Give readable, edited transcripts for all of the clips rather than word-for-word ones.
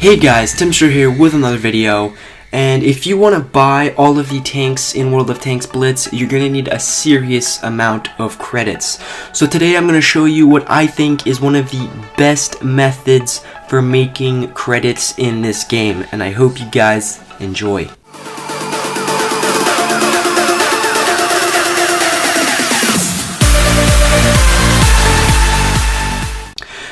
Hey guys, Timster here with another video, and if you want to buy all of the tanks in World of Tanks Blitz, you're going to need a serious amount of credits. So today I'm going to show you what I think is one of the best methods for making credits in this game, and I hope you guys enjoy.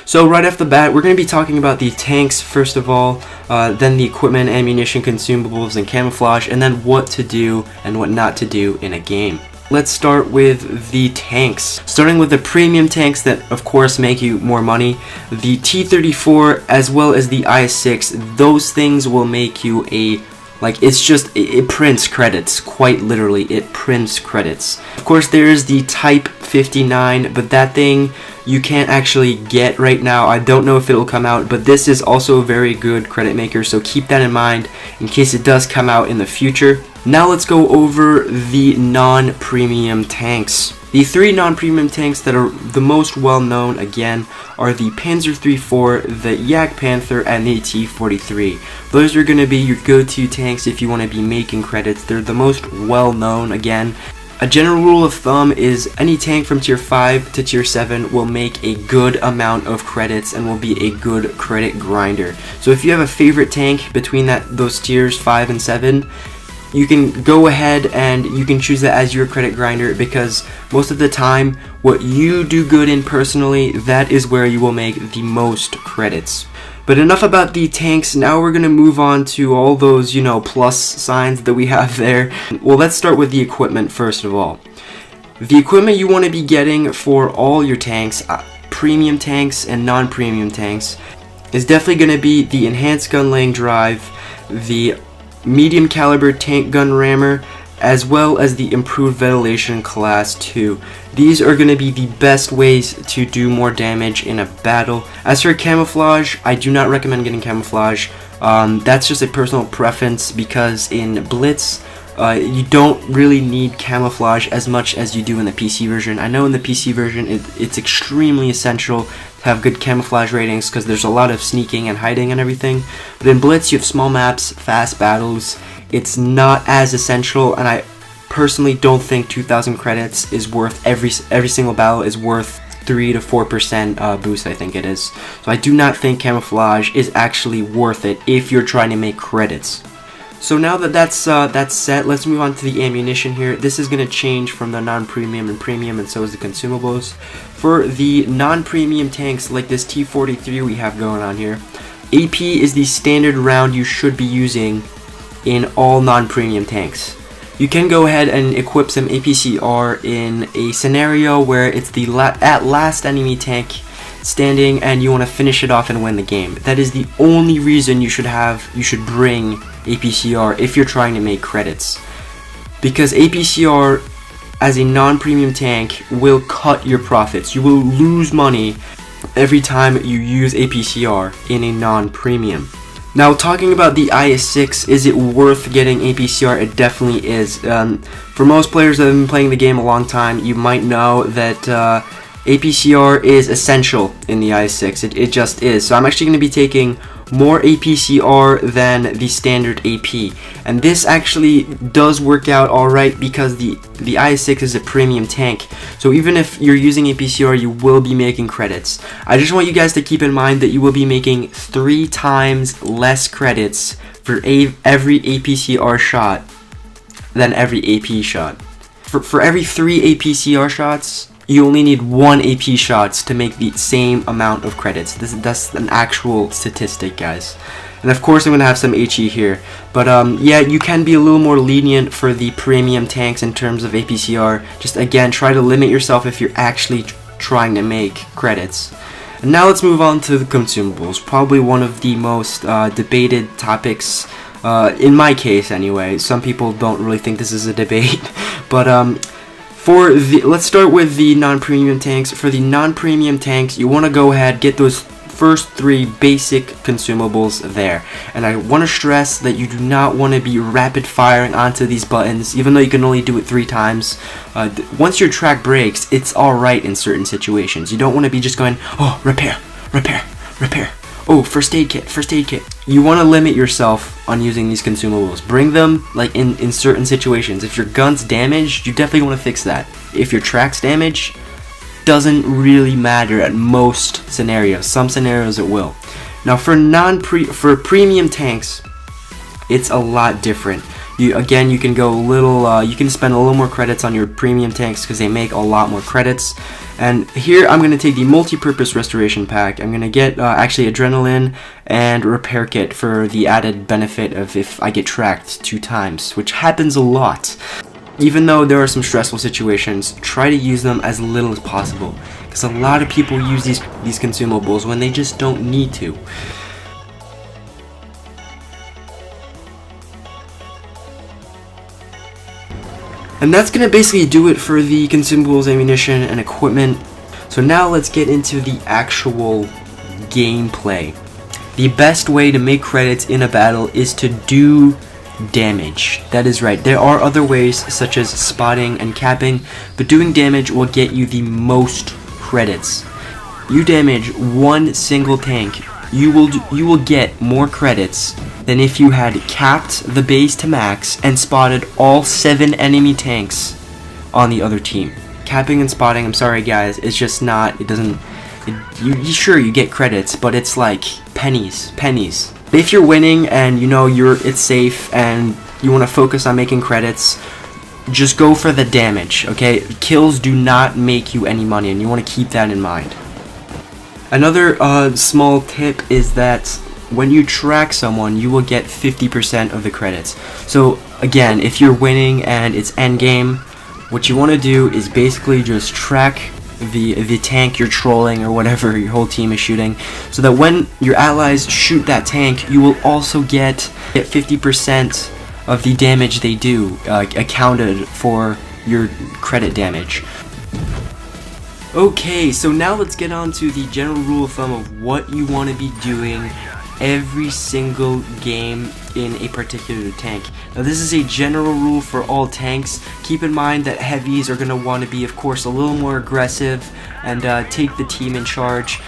So right off the bat, we're going to be talking about the tanks first of all, then the equipment, ammunition, consumables, and camouflage, and then what to do and what not to do in a game. Let's start with the tanks. Starting with the premium tanks that of course make you more money. The T-34 as well as the I-6, those things will make you it prints credits, quite literally, it prints credits. Of course there is the Type 59, but that thing you can't actually get right now. I don't know if it'll come out, but this is also a very good credit maker, so keep that in mind in case it does come out in the future. Now let's go over the non-premium tanks. The three non-premium tanks that are the most well known, again, are the Panzer III-4, the Yak Panther, and the T-43. Those are going to be your go-to tanks if you want to be making credits. They're the most well known, again. A general rule of thumb is any tank from tier 5 to tier 7 will make a good amount of credits and will be a good credit grinder. So if you have a favorite tank between those tiers 5 and 7, you can go ahead and you can choose that as your credit grinder, because most of the time what you do good in personally, that is where you will make the most credits. But enough about the tanks. Now we're going to move on to all those, plus signs that we have there. Well, let's start with the equipment first of all. The equipment you want to be getting for all your tanks, premium tanks and non-premium tanks, is definitely going to be the enhanced gun laying drive, the medium caliber tank gun rammer, as well as the improved ventilation class 2. These are going to be the best ways to do more damage in a battle. As for camouflage, I do not recommend getting camouflage. That's just a personal preference, because in Blitz, you don't really need camouflage as much as you do in the PC version. I know in the PC version it's extremely essential to have good camouflage ratings because there's a lot of sneaking and hiding and everything. But in Blitz you have small maps, fast battles. It's not as essential, and I personally don't think 2,000 credits is worth every single battle is worth 3 to 4% boost, I think it is. So I do not think camouflage is actually worth it if you're trying to make credits. So now that that's set, let's move on to the ammunition here. This is going to change from the non-premium and premium, and so is the consumables. For the non-premium tanks like this T-43 we have going on here, AP is the standard round you should be using in all non-premium tanks. You can go ahead and equip some APCR in a scenario where it's the last enemy tank standing and you want to finish it off and win the game. That is the only reason you should bring APCR if you're trying to make credits, because APCR as a non-premium tank will cut your profits. You will lose money every time you use APCR in a non-premium. Now, talking about the IS-6, is it worth getting APCR? It definitely is. For most players that have been playing the game a long time, you might know that APCR is essential in the IS-6. It just is. So I'm actually going to be taking more APCR than the standard AP, and this actually does work out alright because the IS-6 is a premium tank, so even if you're using APCR you will be making credits. I just want you guys to keep in mind that you will be making 3 times less credits for every APCR shot than every AP shot. For every 3 APCR shots, you only need 1 AP shots to make the same amount of credits. That's an actual statistic, guys. And of course I'm going to have some HE here. But yeah, you can be a little more lenient for the premium tanks in terms of APCR. Just again, try to limit yourself if you're actually trying to make credits. And now let's move on to the consumables. Probably one of the most debated topics, in my case anyway. Some people don't really think this is a debate. But let's start with the non-premium tanks. For the non-premium tanks, you want to go ahead, get those first 3 basic consumables there. And I want to stress that you do not want to be rapid firing onto these buttons, even though you can only do it 3 times. Once your track breaks, it's alright in certain situations. You don't want to be just going, oh, repair, repair, repair. Oh, first aid kit, first aid kit. You want to limit yourself on using these consumables. Bring them like in certain situations. If your gun's damaged, you definitely want to fix that. If your track's damaged, doesn't really matter at most scenarios. Some scenarios it will. Now for premium tanks, it's a lot different. You can go a little, you can spend a little more credits on your premium tanks because they make a lot more credits. And here I'm going to take the multi-purpose restoration pack. I'm going to get actually adrenaline and repair kit for the added benefit of if I get tracked 2 times, which happens a lot. Even though there are some stressful situations, try to use them as little as possible, because a lot of people use these consumables when they just don't need to. And that's going to basically do it for the consumables, ammunition, and equipment. So now let's get into the actual gameplay. The best way to make credits in a battle is to do damage. That is right. There are other ways such as spotting and capping, but doing damage will get you the most credits. You damage one single tank, you will get more credits than if you had capped the base to max and spotted all 7 enemy tanks on the other team. Capping and spotting, I'm sorry guys, it's just not, sure you get credits, but it's like pennies. If you're winning and you know it's safe and you want to focus on making credits, just go for the damage, okay? Kills do not make you any money, and you want to keep that in mind. Another small tip is that when you track someone, you will get 50% of the credits. So again, if you're winning and it's endgame, what you want to do is basically just track the tank you're trolling or whatever your whole team is shooting, so that when your allies shoot that tank, you will also get 50% of the damage they do accounted for your credit damage. Okay, so now let's get on to the general rule of thumb of what you want to be doing every single game in a particular tank. Now this is a general rule for all tanks. Keep in mind that heavies are going to want to be, of course, a little more aggressive and take the team in charge.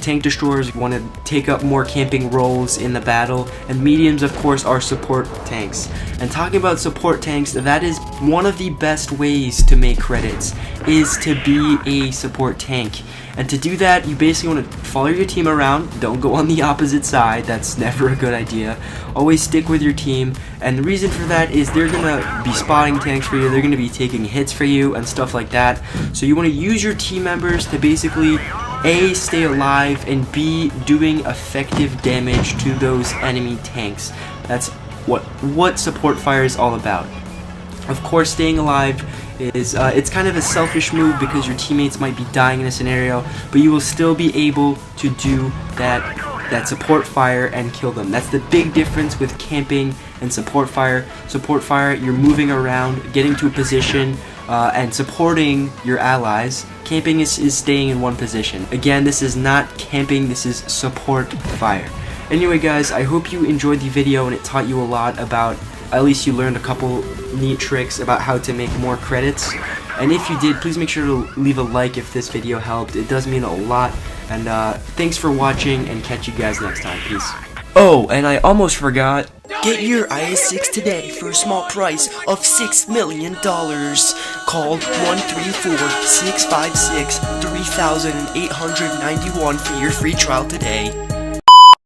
Tank destroyers want to take up more camping roles in the battle, and mediums, of course, are support tanks. And talking about support tanks, that is one of the best ways to make credits, is to be a support tank. And to do that, you basically want to follow your team around. Don't go on the opposite side. That's never a good idea. Always stick with your team. And the reason for that is they're going to be spotting tanks for you. They're going to be taking hits for you and stuff like that. So you want to use your team members to basically A, stay alive, and B, doing effective damage to those enemy tanks. That's what support fire is all about. Of course, staying alive is it's kind of a selfish move because your teammates might be dying in a scenario, but you will still be able to do that support fire and kill them. That's the big difference with camping and support fire. Support fire, you're moving around, getting to a position, and supporting your allies. Camping is staying in one position. Again, this is not camping, this is support fire. Anyway guys, I hope you enjoyed the video and it taught you a lot about, at least you learned a couple neat tricks about how to make more credits. And if you did, please make sure to leave a like if this video helped. It does mean a lot. And thanks for watching, and catch you guys next time. Peace. Oh, and I almost forgot. Get your IS-6 today for a small price of $6 million. Call 134-656-3891 for your free trial today.